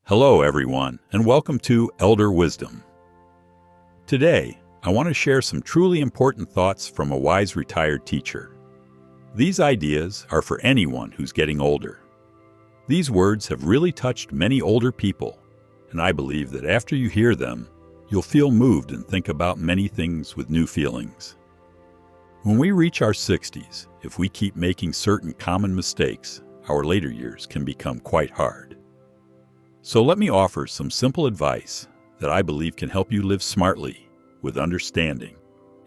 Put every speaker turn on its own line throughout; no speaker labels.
Hello, everyone, and welcome to Elder Wisdom. Today, I want to share some truly important thoughts from a wise retired teacher. These ideas are for anyone who's getting older. These words have really touched many older people, and I believe that after you hear them, you'll feel moved and think about many things with new feelings. When we reach our 60s, if we keep making certain common mistakes, our later years can become quite hard. So let me offer some simple advice that I believe can help you live smartly, with understanding,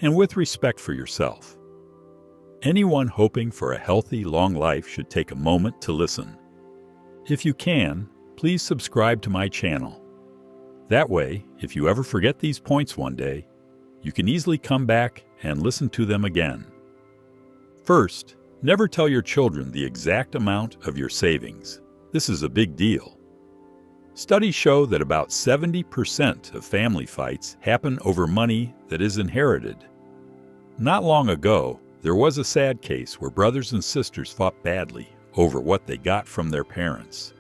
and with respect for yourself. Anyone hoping for a healthy, long life should take a moment to listen. If you can, please subscribe to my channel. That way, if you ever forget these points one day, you can easily come back and listen to them again. First, never tell your children the exact amount of your savings. This is a big deal. Studies show that about 70% of family fights happen over money that is inherited. Not long ago, there was a sad case where brothers and sisters fought badly over what they got from their parents.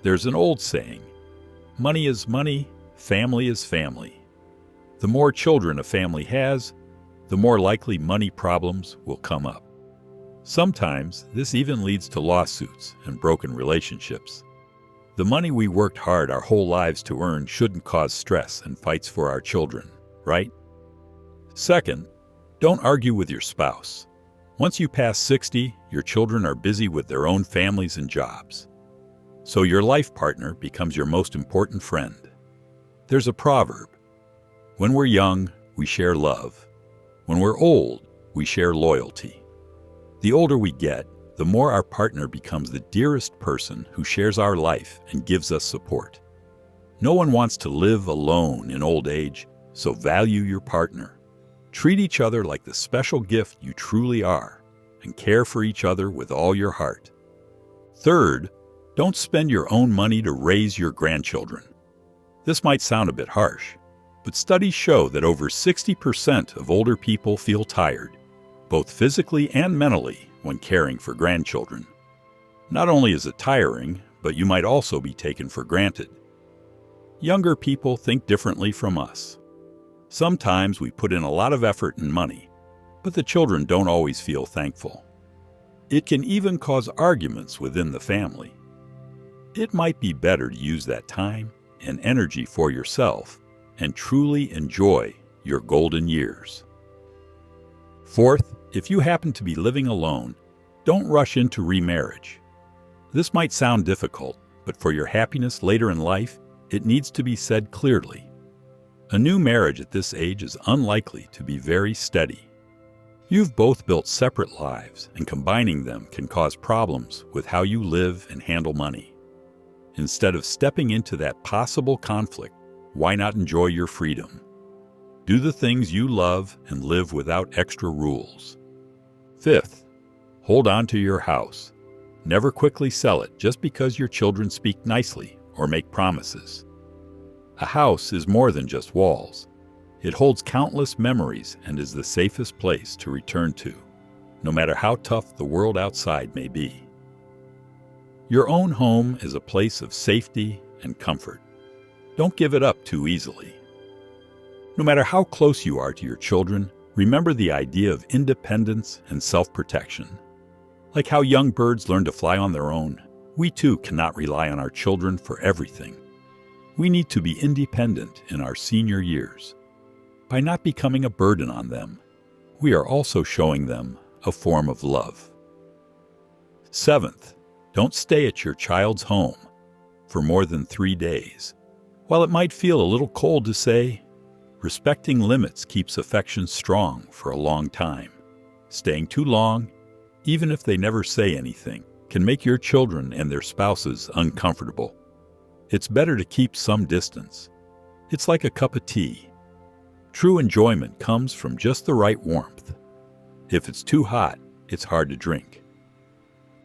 There's an old saying, money is money, family is family. The more children a family has, the more likely money problems will come up. Sometimes this even leads to lawsuits and broken relationships. The money we worked hard our whole lives to earn shouldn't cause stress and fights for our children, right? Second, don't argue with your spouse. Once you pass 60, your children are busy with their own families and jobs. So your life partner becomes your most important friend. There's a proverb, when we're young, we share love. When we're old, we share loyalty. The older we get, the more our partner becomes the dearest person who shares our life and gives us support. No one wants to live alone in old age, so value your partner. Treat each other like the special gift you truly are, and care for each other with all your heart. Third, don't spend your own money to raise your grandchildren. This might sound a bit harsh, but studies show that over 60% of older people feel tired, both physically and mentally, when caring for grandchildren. Not only is it tiring, but you might also be taken for granted. Younger people think differently from us. Sometimes we put in a lot of effort and money, but the children don't always feel thankful. It can even cause arguments within the family. It might be better to use that time and energy for yourself and truly enjoy your golden years. Fourth, if you happen to be living alone, don't rush into remarriage. This might sound difficult, but for your happiness later in life, it needs to be said clearly. A new marriage at this age is unlikely to be very steady. You've both built separate lives, and combining them can cause problems with how you live and handle money. Instead of stepping into that possible conflict, why not enjoy your freedom? Do the things you love and live without extra rules. Fifth, hold on to your house. Never quickly sell it just because your children speak nicely or make promises. A house is more than just walls. It holds countless memories and is the safest place to return to, no matter how tough the world outside may be. Your own home is a place of safety and comfort. Don't give it up too easily. No matter how close you are to your children, remember the idea of independence and self-protection. Like how young birds learn to fly on their own, we too cannot rely on our children for everything. We need to be independent in our senior years. By not becoming a burden on them, we are also showing them a form of love. Seventh, don't stay at your child's home for more than 3 days. While it might feel a little cold to say, respecting limits keeps affection strong for a long time. Staying too long, even if they never say anything, can make your children and their spouses uncomfortable. It's better to keep some distance. It's like a cup of tea. True enjoyment comes from just the right warmth. If it's too hot, it's hard to drink.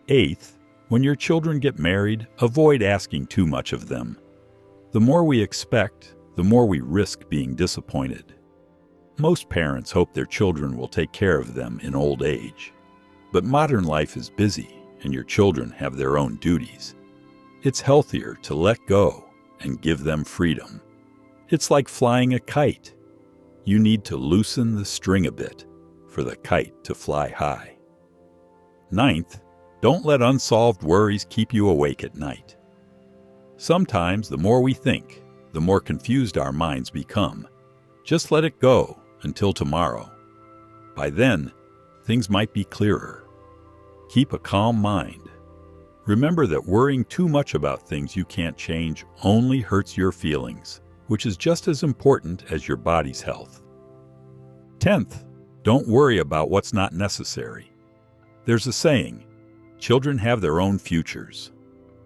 Eighth, when your children get married, avoid asking too much of them. The more we expect, the more we risk being disappointed. Most parents hope their children will take care of them in old age. But modern life is busy, and your children have their own duties. It's healthier to let go and give them freedom. It's like flying a kite. You need to loosen the string a bit for the kite to fly high. Ninth, don't let unsolved worries keep you awake at night. Sometimes the more we think, the more confused our minds become. Just let it go until tomorrow. By then, things might be clearer. Keep a calm mind. Remember that worrying too much about things you can't change only hurts your feelings, which is just as important as your body's health. 10th, don't worry about what's not necessary. There's a saying, children have their own futures.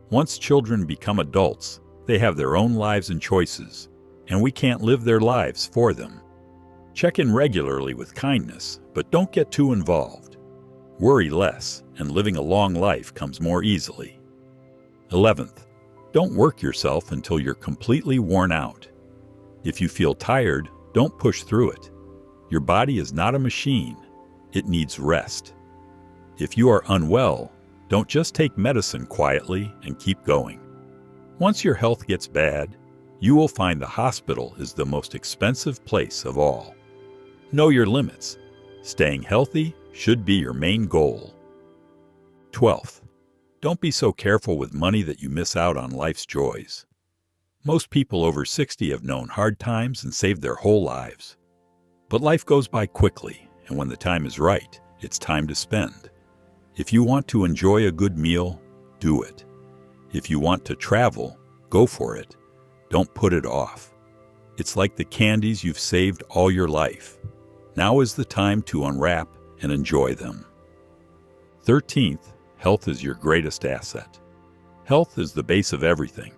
Once children become adults, they have their own lives and choices, and we can't live their lives for them. Check in regularly with kindness, but don't get too involved. Worry less, and living a long life comes more easily. 11th, don't work yourself until you're completely worn out. If you feel tired, don't push through it. Your body is not a machine. It needs rest. If you are unwell, don't just take medicine quietly and keep going. Once your health gets bad, you will find the hospital is the most expensive place of all. Know your limits. Staying healthy should be your main goal. 12th, don't be so careful with money that you miss out on life's joys. Most people over 60 have known hard times and saved their whole lives. But life goes by quickly, and when the time is right, it's time to spend. If you want to enjoy a good meal, do it. If you want to travel, go for it. Don't put it off. It's like the candies you've saved all your life. Now is the time to unwrap and enjoy them. 13th, health is your greatest asset. Health is the base of everything.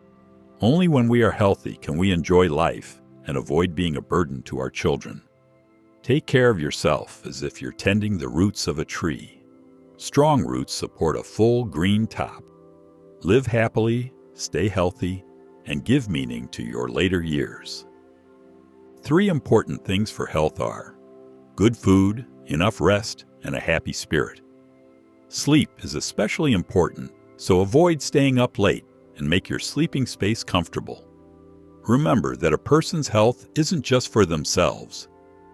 Only when we are healthy can we enjoy life and avoid being a burden to our children. Take care of yourself as if you're tending the roots of a tree. Strong roots support a full green top. Live happily, stay healthy, and give meaning to your later years. 3 important things for health are good food, enough rest, and a happy spirit. Sleep is especially important, so avoid staying up late and make your sleeping space comfortable. Remember that a person's health isn't just for themselves.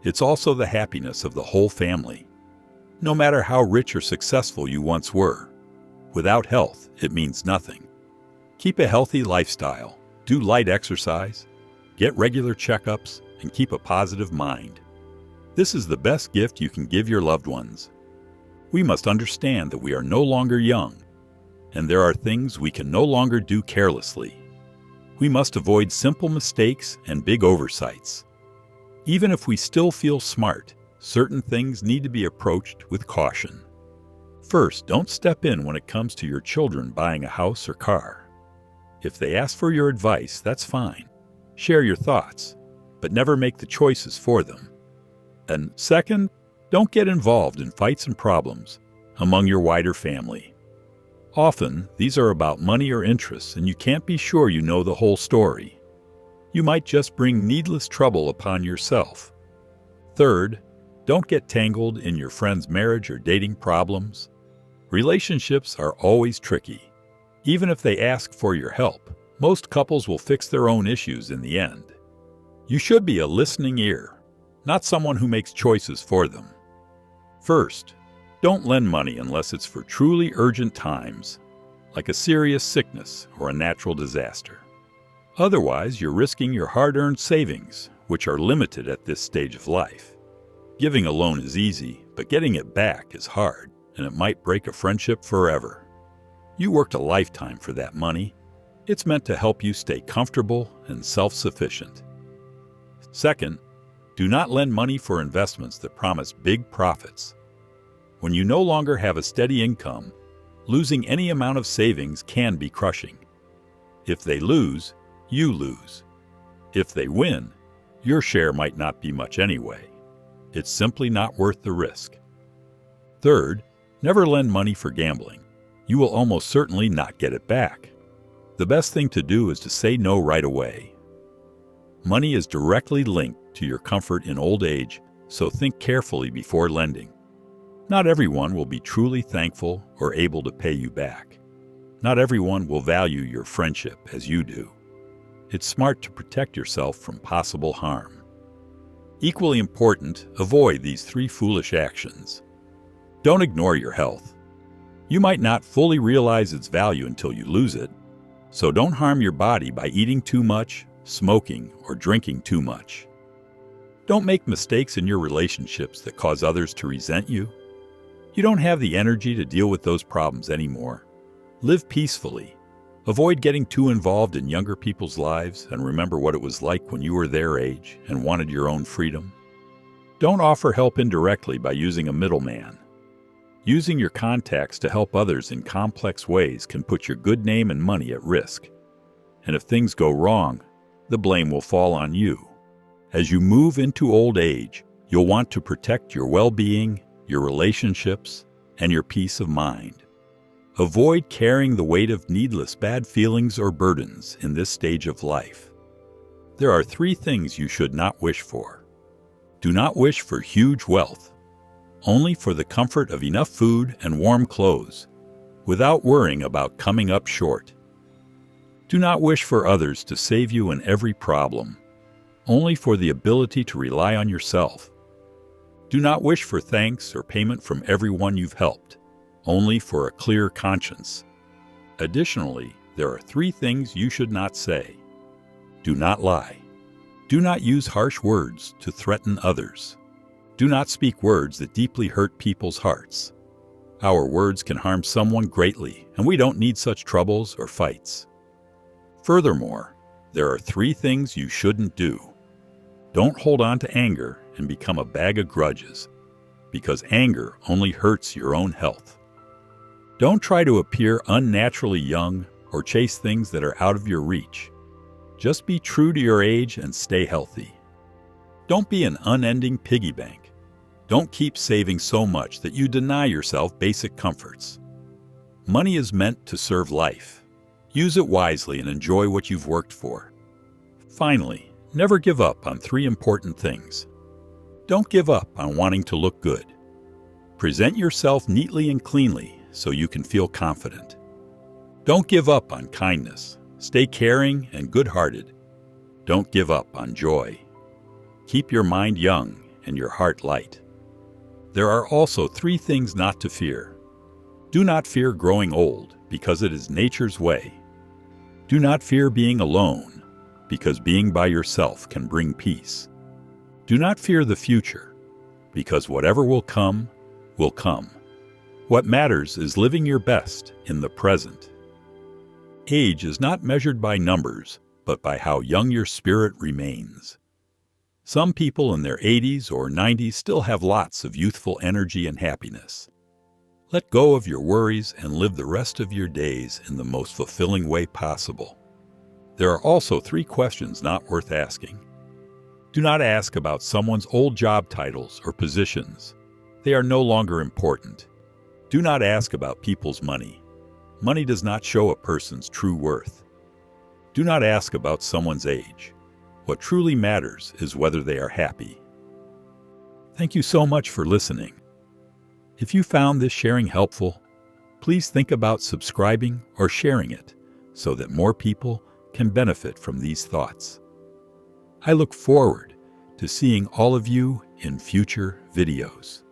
It's also the happiness of the whole family. No matter how rich or successful you once were, without health, it means nothing. Keep a healthy lifestyle, do light exercise, get regular checkups, and keep a positive mind. This is the best gift you can give your loved ones. We must understand that we are no longer young, and there are things we can no longer do carelessly. We must avoid simple mistakes and big oversights. Even if we still feel smart, certain things need to be approached with caution. First, don't step in when it comes to your children buying a house or car. If they ask for your advice, that's fine. Share your thoughts, but never make the choices for them. And second, don't get involved in fights and problems among your wider family. Often, these are about money or interests, and you can't be sure you know the whole story. You might just bring needless trouble upon yourself. Third, don't get tangled in your friend's marriage or dating problems. Relationships are always tricky. Even if they ask for your help, most couples will fix their own issues in the end. You should be a listening ear, not someone who makes choices for them. First, don't lend money unless it's for truly urgent times, like a serious sickness or a natural disaster. Otherwise, you're risking your hard-earned savings, which are limited at this stage of life. Giving a loan is easy, but getting it back is hard, and it might break a friendship forever. You worked a lifetime for that money. It's meant to help you stay comfortable and self-sufficient. Second, do not lend money for investments that promise big profits. When you no longer have a steady income, losing any amount of savings can be crushing. If they lose, you lose. If they win, your share might not be much anyway. It's simply not worth the risk. Third, never lend money for gambling. You will almost certainly not get it back. The best thing to do is to say no right away. Money is directly linked to your comfort in old age, so think carefully before lending. Not everyone will be truly thankful or able to pay you back. Not everyone will value your friendship as you do. it's smart to protect yourself from possible harm. Equally important, avoid these 3 foolish actions. Don't ignore your health. You might not fully realize its value until you lose it, so don't harm your body by eating too much, smoking, or drinking too much. Don't make mistakes in your relationships that cause others to resent you. You don't have the energy to deal with those problems anymore. Live peacefully. Avoid getting too involved in younger people's lives and remember what it was like when you were their age and wanted your own freedom. Don't offer help indirectly by using a middleman. Using your contacts to help others in complex ways can put your good name and money at risk. And if things go wrong, the blame will fall on you. As you move into old age, you'll want to protect your well-being, your relationships, and your peace of mind. Avoid carrying the weight of needless bad feelings or burdens in this stage of life. There are 3 things you should not wish for. Do not wish for huge wealth, only for the comfort of enough food and warm clothes, without worrying about coming up short. Do not wish for others to save you in every problem, only for the ability to rely on yourself. Do not wish for thanks or payment from everyone you've helped, only for a clear conscience. Additionally, there are 3 things you should not say. Do not lie. Do not use harsh words to threaten others. Do not speak words that deeply hurt people's hearts. Our words can harm someone greatly, and we don't need such troubles or fights. Furthermore, there are 3 things you shouldn't do. Don't hold on to anger and become a bag of grudges, because anger only hurts your own health. Don't try to appear unnaturally young or chase things that are out of your reach. Just be true to your age and stay healthy. Don't be an unending piggy bank. Don't keep saving so much that you deny yourself basic comforts. Money is meant to serve life. Use it wisely and enjoy what you've worked for. Finally, never give up on 3 important things. Don't give up on wanting to look good. Present yourself neatly and cleanly so you can feel confident. Don't give up on kindness. Stay caring and good-hearted. Don't give up on joy. Keep your mind young and your heart light. There are also 3 things not to fear. Do not fear growing old, because it is nature's way. Do not fear being alone, because being by yourself can bring peace. Do not fear the future, because whatever will come, will come. What matters is living your best in the present. Age is not measured by numbers, but by how young your spirit remains. Some people in their 80s or 90s still have lots of youthful energy and happiness. Let go of your worries and live the rest of your days in the most fulfilling way possible. There are also 3 questions not worth asking. Do not ask about someone's old job titles or positions. They are no longer important. Do not ask about people's money. Money does not show a person's true worth. Do not ask about someone's age. What truly matters is whether they are happy. Thank you so much for listening. If you found this sharing helpful, please think about subscribing or sharing it so that more people can benefit from these thoughts. I look forward to seeing all of you in future videos.